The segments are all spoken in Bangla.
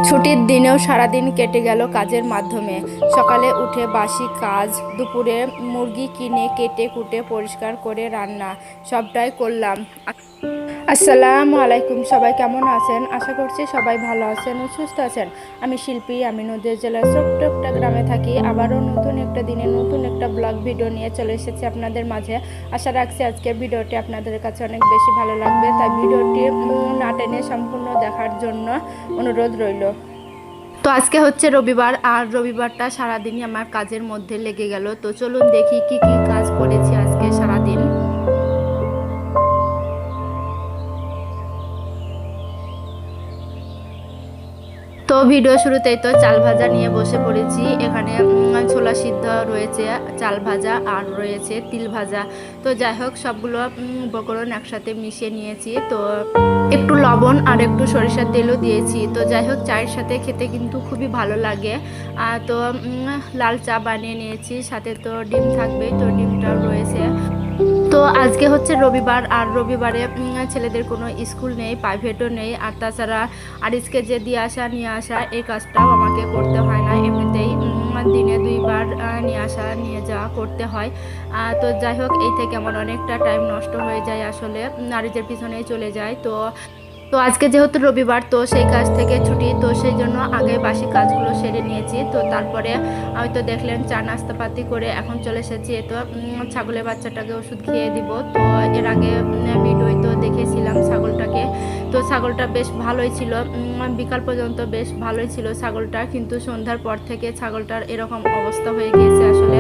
ছুটির দিনেও সারাদিন কেটে গেল কাজের মাধ্যমে। সকালে উঠে বাসি কাজ, দুপুরে মুরগি কিনে কেটে কুটে পরিষ্কার করে রান্না, সবটাই করলাম। আসসালামু আলাইকুম, সবাই কেমন আছেন? আশা করছি সবাই ভালো আছেন ও সুস্থ আছেন। আমি শিল্পী, আমি নদিয়া জেলার ছোট্ট একটা গ্রামে থাকি। আবারও নতুন একটা দিনে নতুন একটা ব্লগ ভিডিও নিয়ে চলে এসেছি আপনাদের মাঝে। আশা রাখছি আজকের ভিডিওটি আপনাদের কাছে অনেক বেশি ভালো লাগবে, তাই ভিডিওটি না টেনে সম্পূর্ণ দেখার জন্য অনুরোধ রইল। তো আজকে হচ্ছে রবিবার, আর রবিবারটা সারাদিনই আমার কাজের মধ্যে লেগে গেল। তো চলুন দেখি কি কি কাজ করেছি আজকে সারাদিন। তো ভিডিও শুরুতেই তো চাল ভাজা নিয়ে বসে পড়েছি। এখানে ছোলা সিদ্ধ রয়েছে, চাল ভাজা আর রয়েছে তিল ভাজা। তো যাই হোক, সবগুলো উপকরণ একসাথে মিশিয়ে নিয়েছি। তো একটু লবণ আর একটু সরিষার তেলও দিয়েছি। তো যাই হোক, চায়ের সাথে খেতে কিন্তু খুবই ভালো লাগে। তো লাল চা বানিয়ে নিয়েছি, সাথে তো ডিম থাকবেই, তো ডিমটাও রয়েছে। তো আজকে হচ্ছে রবিবার, আর রবিবারে ছেলেদের কোনো স্কুল নেই, প্রাইভেটও নেই। আর তাছাড়া আরিসকে যে দিয়ে আসা নিয়ে আসা, এই কাজটাও আমাকে করতে হয় না। এমনিতেই দিনে 2বার নিয়ে আসা নিয়ে যাওয়া করতে হয়। তো যাই হোক, এই থেকে আমার অনেকটা টাইম নষ্ট হয়ে যায়, আসলে আরিসের পিছনেই চলে যায়। তো আজকে যেহেতু রবিবার, তো সেই কাজ থেকে ছুটি, তো সেই জন্য আগে বাসি কাজগুলো সেরে নিয়েছি। তো তারপরে হয়তো দেখলেন চা নাস্তাপাতি করে এখন চলে এসেছি। তো ছাগলের বাচ্চাটাকে ওষুধ খেয়ে দিব। তো এর আগে ভিডিওয় তো দেখেছিলাম ছাগলটাকে। তো ছাগলটা বেশ ভালোই ছিল, বিকাল পর্যন্ত বেশ ভালোই ছিল ছাগলটা, কিন্তু সন্ধ্যার পর থেকে ছাগলটার এরকম অবস্থা হয়ে গিয়েছে আসলে।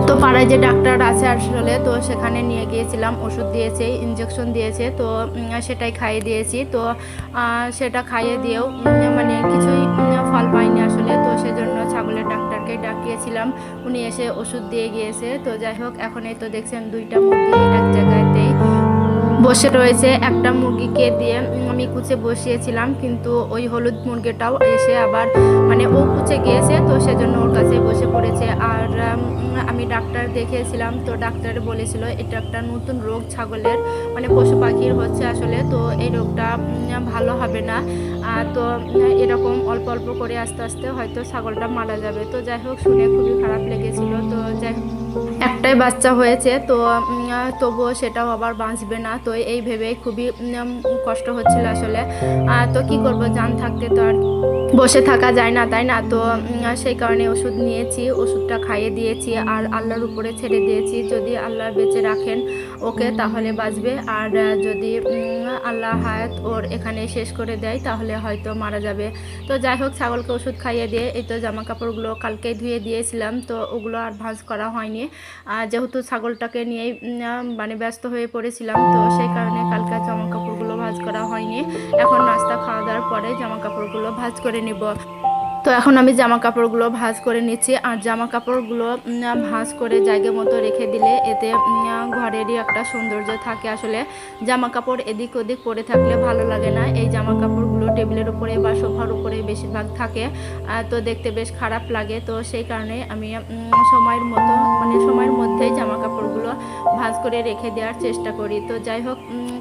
তো পাড়ায় যে ডাক্তার আছে আসলে, তো সেখানে নিয়ে গিয়েছিলাম, ওষুধ দিয়েছে, ইঞ্জেকশন দিয়েছে। তো সেটাই খাইয়ে দিয়েছি। তো সেটা খাইয়ে দিয়েও মানে কিছুই ফল পাইনি আসলে। তো সেজন্য ছাগলের ডাক্তারকে ডাকিয়েছিলাম, উনি এসে ওষুধ দিয়ে গিয়েছে। তো যাই হোক, এখন এই তো দেখছেন 2টা মুরগি এক জায়গাতেই বসে রয়েছে। একটা মুরগিকে দিয়ে আমি কুচে বসিয়েছিলাম, কিন্তু ওই হলুদ মুরগিটাও এসে আবার মানে ও কুচে গিয়েছে, তো সেজন্য ওর কাছে বসে পড়েছে। আর আমি ডাক্তার দেখিয়েছিলাম, তো ডাক্তার বলেছিল এটা একটা নতুন রোগ ছাগলের, মানে পশু পাখির হচ্ছে আসলে। তো এই রোগটা ভালো হবে না। তো এরকম অল্প অল্প করে আস্তে আস্তে হয়তো ছাগলটা মারা যাবে। তো যাই হোক, শুনে খুবই খারাপ লেগেছিল। তো যাই হোক, একটাই বাচ্চা হয়েছে, তো তবুও সেটাও আবার বাঁচবে না। তো এই ভেবেই খুবই কষ্ট হচ্ছিল আসলে। তো কি করব, জান থাকতে তো আর বসে থাকা যায় না, তাই না? তো সেই কারণে ওষুধ নিয়েছি, ওষুধটা খাইয়ে দিয়েছি, আর আল্লাহর উপরে ছেড়ে দিয়েছি। যদি আল্লাহ বেঁচে রাখেন ওকে তাহলে বাঁচবে, আর যদি আল্লাহ হায়াত ওর এখানে শেষ করে দেয় তাহলে হয়তো মারা যাবে। তো যাই হোক, ছাগলকে ওষুধ খাইয়ে দিয়ে এই তো জামা কাপড়গুলো কালকেই ধুয়ে দিয়েছিলাম, তো ওগুলো আর ভাঁজ করা হয়নি। যেহেতু ছাগলটাকে নিয়েই মানে ব্যস্ত হয়ে পড়েছিলাম, তো সেই কারণে কালকে জামা কাপড়গুলো ভাঁজ করা হয়নি। এখন নাস্তা খাওয়া দাওয়ার পরে জামা কাপড়গুলো ভাঁজ করে নিব। তো এখন আমি জামা কাপড়গুলো ভাঁজ করে নিচ্ছি। আর জামা কাপড়গুলো ভাঁজ করে জায়গা মতো রেখে দিলে এতে ঘরেরই একটা সৌন্দর্য থাকে আসলে। জামা কাপড় এদিক ওদিক পরে থাকলে ভালো লাগে না। এই জামা কাপড়গুলো টেবিলের উপরে বা সোফার উপরে বেশিরভাগ থাকে, তো দেখতে বেশ খারাপ লাগে। তো সেই কারণে আমি সময়ের মধ্যেই জামা কাপড়গুলো ভাঁজ করে রেখে দেওয়ার চেষ্টা করি। তো যাই হোক,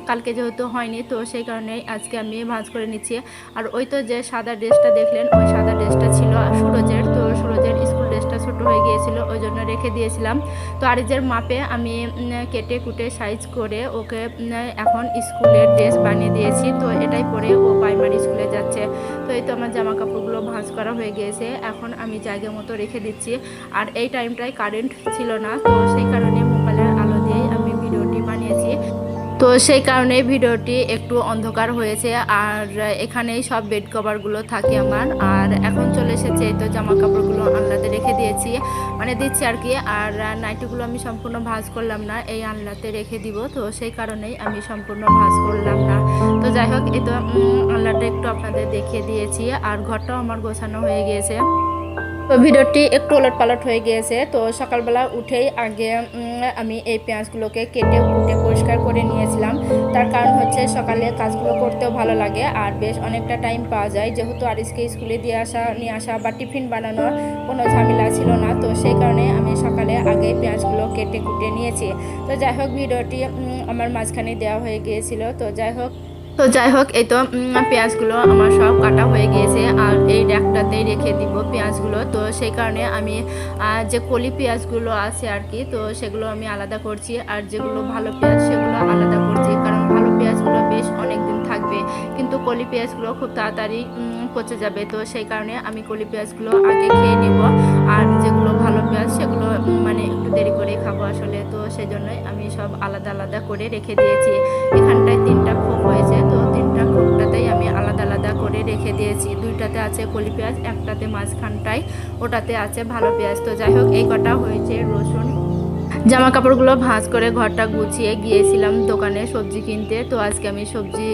কালকে যেহেতু হয়নি, তো সেই কারণে আজকে আমি ভাঁজ করে নিচ্ছি। আর ওই তো যে সাদা ড্রেসটা দেখলেন, ওই সাদা ড্রেসটা ছিল সুরজের। তো সুরজের স্কুল ড্রেসটা ছোট হয়ে গিয়েছিল, ওই জন্য রেখে দিয়েছিলাম। তো আরিজের মাপে আমি কেটে কুটে সাইজ করে ওকে এখন স্কুলের ড্রেস বানিয়ে দিয়েছি। তো এটাই পরে ও প্রাইমারি স্কুলে যাচ্ছে। তো এই তো আমার জামা কাপড়গুলো ভাঁজ করা হয়ে গিয়েছে, এখন আমি জায়গা মতো রেখে দিচ্ছি। আর এই টাইমটায় কারেন্ট ছিল না, তো সেই কারণে মোবাইলের আলো দিয়েই আমি ভিডিওটি বানিয়েছি। তো সেই কারণে ভিডিওটি একটু অন্ধকার হয়েছে। আর এখানেই সব বেড কভারগুলো থাকে আমার। আর এখন চলে এসেছে এই তো জামা কাপড়গুলো আনলাতে রেখে দিয়েছি, মানে দিচ্ছি আর কি। আর নাইটিগুলো আমি সম্পূর্ণ ভাঁজ করলাম না, এই আনলাতে রেখে দিব। তো সেই কারণেই আমি সম্পূর্ণ ভাঁজ করলাম না। তো যাই হোক, এই তো আনলাটা একটু আপনাদের দেখিয়ে দিয়েছি। আর ঘরটাও আমার গোছানো হয়ে গিয়েছে। তো ভিডিওটি একটু ওলটপালট হয়ে গিয়েছে। তো সকালবেলা উঠেই আগে আমি এই পেঁয়াজগুলোকে কেটে কুটে পরিষ্কার করে নিয়েছিলাম। তার কারণ হচ্ছে সকালে কাজগুলো করতেও ভালো লাগে, আর বেশ অনেকটা টাইম পাওয়া যায়। যেহেতু আরিসকে স্কুলে নিয়ে আসা বা টিফিন বানানোর কোনো ঝামেলা ছিল না, তো সেই কারণে আমি সকালে আগে পেঁয়াজগুলো কেটে কুটে নিয়েছি। তো যাই হোক, ভিডিওটি আমার মাঝখানে দেওয়া হয়ে গিয়েছিল। তো যাই হোক, এই তো পেঁয়াজগুলো আমার সব কাটা হয়ে গিয়েছে। আর এই করেই রেখে দিব পেঁয়াজগুলো। তো সেই কারণে আমি যে কলি পেঁয়াজগুলো আছে আর কি, তো সেগুলো আমি আলাদা করছি, আর যেগুলো ভালো পেঁয়াজ সেগুলো আলাদা করছি, কারণ ভালো পেঁয়াজগুলো বেশ অনেক দিন থাকবে, কিন্তু কলি পেঁয়াজগুলো খুব তাড়াতাড়ি পচে যাবে। তো সেই কারণে আমি কলি পেঁয়াজগুলো আগে খেয়ে নেব, আর যেগুলো ভালো পেঁয়াজ সেগুলো মানে একটু দেরি করে খাবো আসলে। তো সেই জন্যই আমি সব আলাদা আলাদা করে রেখে দিয়েছি। এখানটায় 3টা খোপ হয়েছে, তো 3টা খোপটাতেই আমি আলাদা আলাদা করে রেখে দিয়েছি। 2টাতে আছে কলি পেঁয়াজ, একটাতে মাঝখানটায় ওটাতে আছে ভালো পেঁয়াজ। তো যাই হোক, এই কটা হয়েছে রসুন। জামা কাপড়গুলো ভাঁজ করে ঘরটা গুছিয়ে গিয়েছিলাম দোকানে সবজি কিনতে। তো আজকে আমি সবজি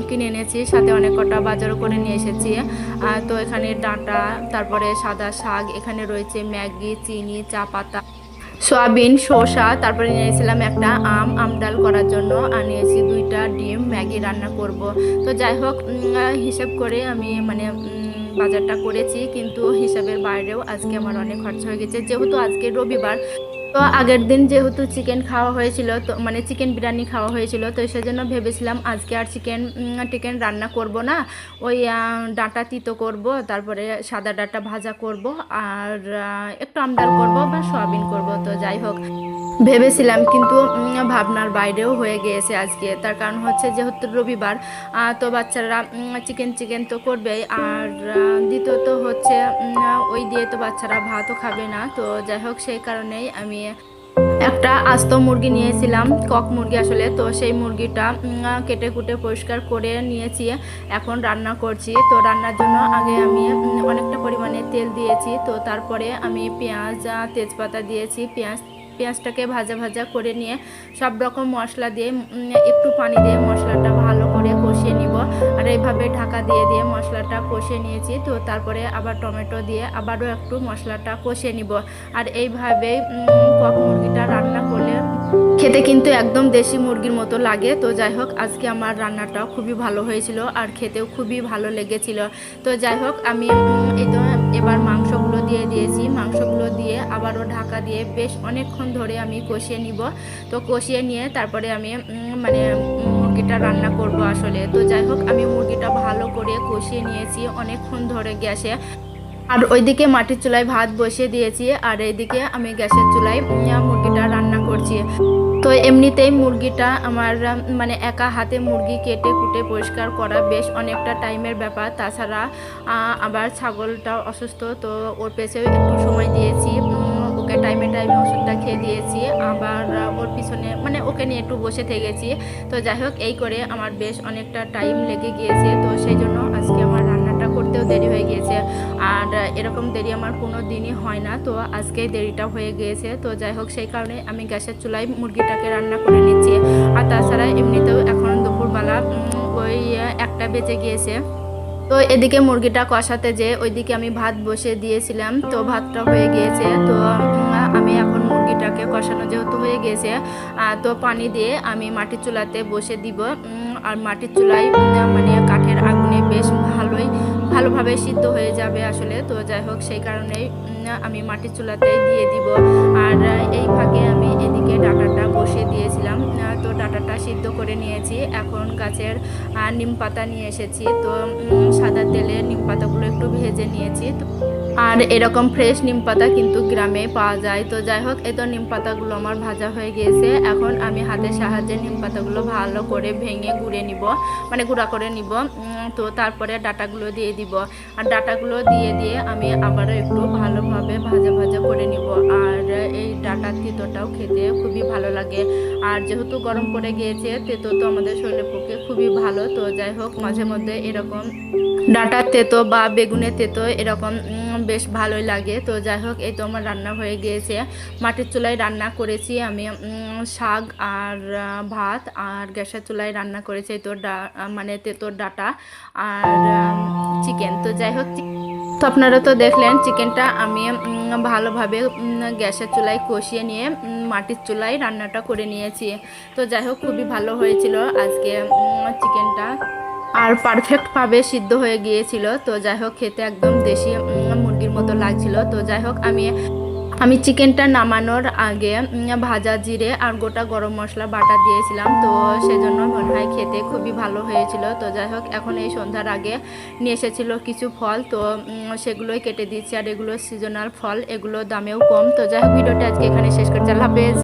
কিনে এনেছি, সাথে অনেক কটা বাজারও করে নিয়ে এসেছি। তো এখানে ডাঁটা, তারপরে সাদা শাক, এখানে রয়েছে ম্যাগি, চিনি, চা পাতা, সয়াবিন, শসা, তারপরে নিয়েছিলাম একটা আম ডাল করার জন্য, আর নিয়েছি 2টা ডিম, ম্যাগি রান্না করব। তো যাই হোক, হিসাব করে আমি মানে বাজারটা করেছি, কিন্তু হিসাবের বাইরেও আজকে আমার অনেক খরচা হয়ে গেছে, যেহেতু আজকে রবিবার। তো আগের দিন যেহেতু চিকেন খাওয়া হয়েছিল, তো মানে চিকেন বিরিয়ানি খাওয়া হয়েছিল, তো সেজন্য ভেবেছিলাম আজকে আর চিকেন রান্না করব না, ওই ডাঁটা তিতো করব, তারপরে সাদা ডাঁটা ভাজা করব, আর একটু আমডাল করব বা সয়াবিন করব। তো যাই হোক ভেবেছিলাম, কিন্তু ভাবনার বাইরেও হয়ে গিয়েছে আজকে। তার কারণ হচ্ছে যেহেতু রবিবার, তো বাচ্চারা চিকেন তো করবেই, আর দ্বিতীয়ত হচ্ছে ওই দিয়ে তো বাচ্চারা ভাতও খাবে না। তো যাই হোক, সেই কারণেই আমি একটা আস্ত মুরগি নিয়েছিলাম, কক মুরগি আসলে। তো সেই মুরগিটা কেটে কুটে পরিষ্কার করে নিয়েছি, এখন রান্না করছি। তো রান্নার জন্য আগে আমি অনেকটা পরিমাণে তেল দিয়েছি, তো তারপরে আমি পেঁয়াজ, তেজপাতা দিয়েছি। পেঁয়াজটাকে ভাজা ভাজা করে নিয়ে সব রকম মশলা দিয়ে একটু পানি দিয়ে মশলাটা ভালো করে কষিয়ে নিব, আর এইভাবে ঢাকা দিয়ে দিয়ে মশলাটা কষিয়ে নিয়েছি। তো তারপরে আবার টমেটো দিয়ে আবারও একটু মশলাটা কষিয়ে নিব, আর এইভাবে কক মুরগিটা রান্না করলে খেতে কিন্তু একদম দেশি মুরগির মতো লাগে। তো যাই হোক, আজকে আমার রান্নাটাও খুবই ভালো হয়েছিল, আর খেতেও খুবই ভালো লেগেছিল। তো যাই হোক, আমি এই তো এবার মাংসগুলো দিয়ে দিয়েছি, মাংসগুলো দিয়ে আবারও ঢাকা দিয়ে বেশ অনেকক্ষণ ধরে আমি কষিয়ে নিব। তো কষিয়ে নিয়ে তারপরে আমি মানে মুরগিটা রান্না করব আসলে। তো যাই হোক, আমি মুরগিটা ভালো করে কষিয়ে নিয়েছি অনেকক্ষণ ধরে গ্যাসে, আর ওইদিকে মাটির চুলায় ভাত বসিয়ে দিয়েছি, আর এইদিকে আমি গ্যাসের চুলায় মুরগিটা রান্না করছি। তো এমনিতেই মুরগিটা আমার মানে একা হাতে মুরগি কেটে কুটে পরিষ্কার করা বেশ অনেকটা টাইমের ব্যাপার। তাছাড়া আবার ছাগলটা অসুস্থ, তো ওর পেছেও একটু সময় দিয়েছি, ওকে টাইমে ওষুধটা খেয়ে দিয়েছি, আবার ওর পিছনে মানে ওকে নিয়ে একটু বসে থেকেছি। তো যাই হোক, এই করে আমার বেশ অনেকটা টাইম লেগে গিয়েছে। তো সেই জন্য আজকে আমার রান্নাটা করতেও দেরি হয়ে গিয়েছে, আর এরকম দেরি আমার কোনো দিনই হয় না, তো আজকে দেরিটা হয়ে গিয়েছে। তো যাই হোক, সেই কারণে আমি গ্যাসের চুলায় মুরগিটাকে রান্না করে নিচ্ছি। আর তাছাড়া এমনিতেও এখন দুপুরবেলা ওই 1টা বেজে গিয়েছে। তো এদিকে মুরগিটা কষাতে যে ওইদিকে আমি ভাত বসে দিয়েছিলাম, তো ভাতটা হয়ে গিয়েছে। তো আমি এখন মুরগিটাকে কষানো যেহেতু হয়ে গিয়েছে, তো পানি দিয়ে আমি মাটির চুলাতে বসে দিব, আর মাটির চুলায় মানে কাঠের আগুনে বেশ ভালোভাবে সিদ্ধ হয়ে যাবে আসলে। তো যাই হোক, সেই কারণেই আমি মাটির চুলাতেই দিয়ে দিব। আর এই ফাঁকে আমি এদিকে ডাঁটাটা বসিয়ে দিয়েছিলাম, তো ডাঁটাটা সিদ্ধ করে নিয়েছি। এখন গাছের নিম পাতা নিয়ে এসেছি, তো সাদা তেলে নিম পাতাগুলো একটু ভেজে নিয়েছি। আর এরকম ফ্রেশ নিম পাতা কিন্তু গ্রামে পাওয়া যায়। তো যাই হোক, এই তো নিম পাতাগুলো আমার ভাজা হয়ে গিয়েছে। এখন আমি হাতের সাহায্যে নিম পাতাগুলো ভালো করে ভেঙে গুঁড়া করে নিব। তো তারপরে ডাঁটাগুলো দিয়ে দিব, আর ডাঁটাগুলো দিয়ে আমি আবারও একটু ভালোভাবে ভাজা করে নিব। আর এই ডাঁটার তিতোটাও খেতে খুবই ভালো লাগে, আর যেহেতু গরম পড়ে গিয়েছে, তেতো তো আমাদের শরীরের পক্ষে খুবই ভালো। তো যাই হোক, মাঝে মধ্যে এরকম ডাঁটার তেতো বা বেগুনের তেতো এরকম বেশ ভালোই লাগে। তো যাই হোক, এই তো আমার রান্না হয়ে গিয়েছে। মাটির চুলায় রান্না করেছি আমি শাক আর ভাত, আর গ্যাসের চুলায় রান্না করেছি এই তো মানে তেতোর ডাঁটা আর চিকেন। তো যাই হোক, তো আপনারা তো দেখলেন চিকেনটা আমি ভালোভাবে গ্যাসের চুলায় কষিয়ে নিয়ে মাটির চুলায় রান্নাটা করে নিয়েছি। তো যাই হোক, খুবই ভালো হয়েছিল আজকে চিকেনটা, আর পারফেক্টভাবে সিদ্ধ হয়ে গিয়েছিল। তো যাই হোক, খেতে একদম দেশি মুরগির মতো লাগছিল। তো যাই হোক, আমি আমি চিকেনটা নামানোর আগে ভাজা জিরে আর গোটা গরম মশলা বাটা দিয়েছিলাম, তো সেজন্য মনে হয় খেতে খুবই ভালো হয়েছিল। তো যাই হোক, এখন এই সন্ধ্যার আগে নিয়ে এসেছিলো কিছু ফল, তো সেগুলোই কেটে দিচ্ছি। আর এগুলো সিজনাল ফল, এগুলো দামেও কম। তো যাই হোক, ভিডিওটা আজকে এখানে শেষ করছি। আল্লাহ হাফেজ।